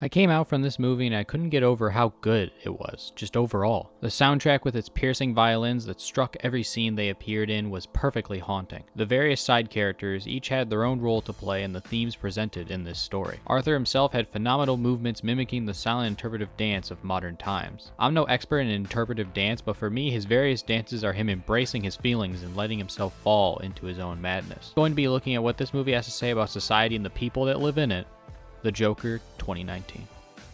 I came out from this movie and I couldn't get over how good it was, just overall. The soundtrack with its piercing violins that struck every scene they appeared in was perfectly haunting. The various side characters each had their own role to play in the themes presented in this story. Arthur himself had phenomenal movements mimicking the silent interpretive dance of modern times. I'm no expert in interpretive dance, but for me his various dances are him embracing his feelings and letting himself fall into his own madness. I'm going to be looking at what this movie has to say about society and the people that live in it. The Joker 2019.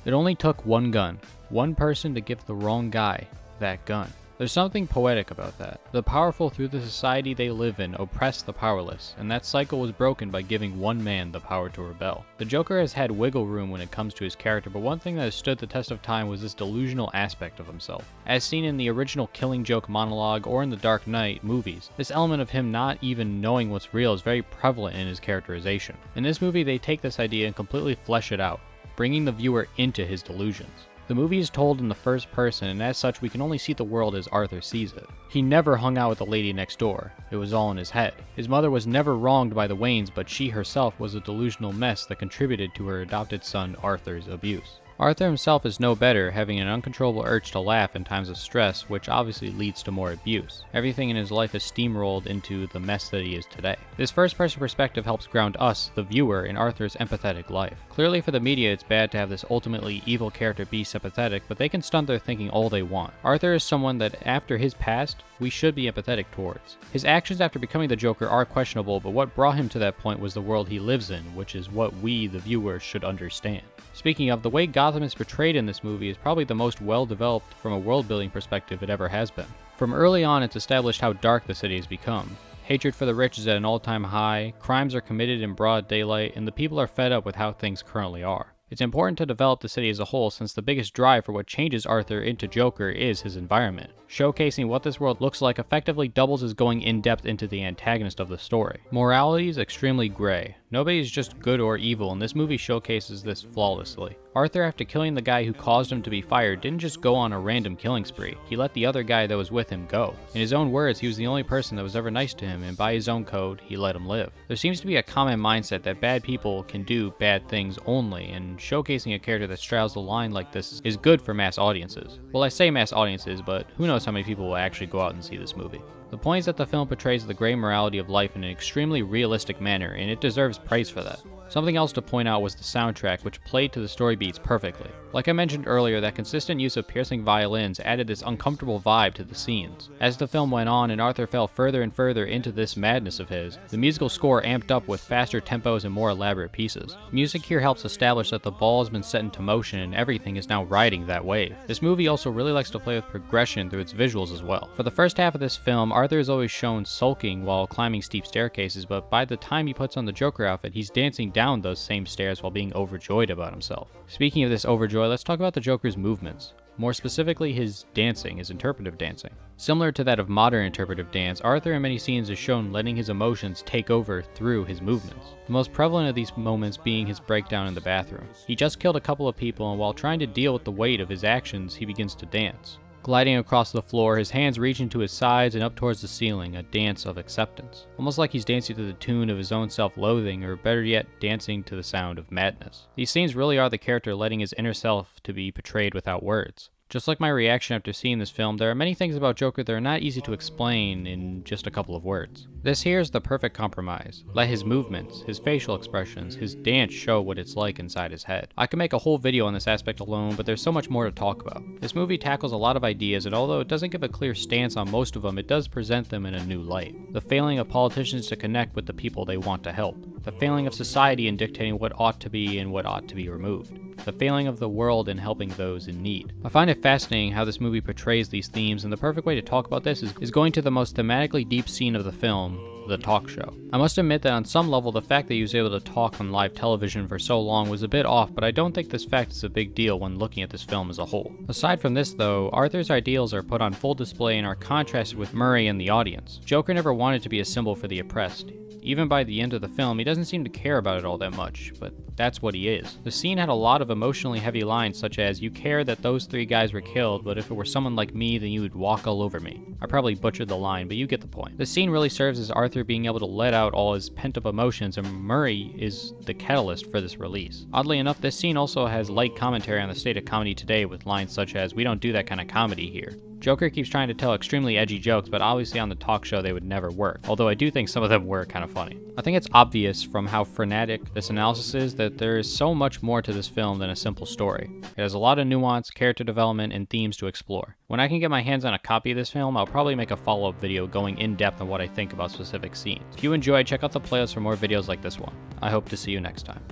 It only took one gun, one person to give the wrong guy that gun. There's something poetic about that. The powerful through the society they live in oppress the powerless, and that cycle was broken by giving one man the power to rebel. The Joker has had wiggle room when it comes to his character, but one thing that has stood the test of time was this delusional aspect of himself. As seen in the original Killing Joke monologue or in the Dark Knight movies, this element of him not even knowing what's real is very prevalent in his characterization. In this movie, they take this idea and completely flesh it out, bringing the viewer into his delusions. The movie is told in the first person, and as such we can only see the world as Arthur sees it. He never hung out with the lady next door. It was all in his head. His mother was never wronged by the Waynes, but she herself was a delusional mess that contributed to her adopted son Arthur's abuse. Arthur himself is no better, having an uncontrollable urge to laugh in times of stress, which obviously leads to more abuse. Everything in his life is steamrolled into the mess that he is today. This first-person perspective helps ground us, the viewer, in Arthur's empathetic life. Clearly for the media it's bad to have this ultimately evil character be sympathetic, but they can stunt their thinking all they want. Arthur is someone that after his past, we should be empathetic towards. His actions after becoming the Joker are questionable, but what brought him to that point was the world he lives in, which is what we, the viewer, should understand. Speaking of, the way Gotham is portrayed in this movie is probably the most well-developed from a world-building perspective it ever has been. From early on, it's established how dark the city has become. Hatred for the rich is at an all-time high, crimes are committed in broad daylight, and the people are fed up with how things currently are. It's important to develop the city as a whole, since the biggest drive for what changes Arthur into Joker is his environment. Showcasing what this world looks like effectively doubles as going in-depth into the antagonist of the story. Morality is extremely gray. Nobody is just good or evil, and this movie showcases this flawlessly. Arthur, after killing the guy who caused him to be fired, didn't just go on a random killing spree. He let the other guy that was with him go. In his own words, he was the only person that was ever nice to him, and by his own code, he let him live. There seems to be a common mindset that bad people can do bad things only, and showcasing a character that straddles the line like this is good for mass audiences. Well, I say mass audiences, but who knows how many people will actually go out and see this movie. The point is that the film portrays the gray morality of life in an extremely realistic manner, and it deserves praise for that. Something else to point out was the soundtrack, which played to the story beats perfectly. Like I mentioned earlier, that consistent use of piercing violins added this uncomfortable vibe to the scenes. As the film went on and Arthur fell further and further into this madness of his, the musical score amped up with faster tempos and more elaborate pieces. Music here helps establish that the ball has been set into motion and everything is now riding that wave. This movie also really likes to play with progression through its visuals as well. For the first half of this film, Arthur is always shown sulking while climbing steep staircases, but by the time he puts on the Joker outfit, he's dancing down those same stairs while being overjoyed about himself. Speaking of this overjoy, let's talk about the Joker's movements. More specifically, his dancing, his interpretive dancing. Similar to that of modern interpretive dance, Arthur in many scenes is shown letting his emotions take over through his movements. The most prevalent of these moments being his breakdown in the bathroom. He just killed a couple of people, and while trying to deal with the weight of his actions, he begins to dance. Gliding across the floor, his hands reaching to his sides and up towards the ceiling, a dance of acceptance. Almost like he's dancing to the tune of his own self-loathing, or better yet, dancing to the sound of madness. These scenes really are the character letting his inner self to be portrayed without words. Just like my reaction after seeing this film, there are many things about Joker that are not easy to explain in just a couple of words. This here is the perfect compromise. Let his movements, his facial expressions, his dance show what it's like inside his head. I could make a whole video on this aspect alone, but there's so much more to talk about. This movie tackles a lot of ideas, and although it doesn't give a clear stance on most of them, it does present them in a new light. The failing of politicians to connect with the people they want to help. The failing of society in dictating what ought to be and what ought to be removed. The failing of the world in helping those in need. I find it fascinating how this movie portrays these themes, and the perfect way to talk about this is going to the most thematically deep scene of the film, the talk show. I must admit that on some level the fact that he was able to talk on live television for so long was a bit off, but I don't think this fact is a big deal when looking at this film as a whole. Aside from this though, Arthur's ideals are put on full display and are contrasted with Murray and the audience. Joker never wanted to be a symbol for the oppressed. Even by the end of the film, he doesn't seem to care about it all that much, but that's what he is. The scene had a lot of emotionally heavy lines such as, "You care that those 3 guys were killed, but if it were someone like me, then you would walk all over me." I probably butchered the line, but you get the point. The scene really serves as Arthur Arthur being able to let out all his pent-up emotions, and Murray is the catalyst for this release. Oddly enough, this scene also has light commentary on the state of comedy today with lines such as, "We don't do that kind of comedy here." Joker keeps trying to tell extremely edgy jokes, but obviously on the talk show they would never work, although I do think some of them were kind of funny. I think it's obvious from how frenetic this analysis is that there is so much more to this film than a simple story. It has a lot of nuance, character development, and themes to explore. When I can get my hands on a copy of this film, I'll probably make a follow-up video going in depth on what I think about specific scenes. If you enjoyed, check out the playlist for more videos like this one. I hope to see you next time.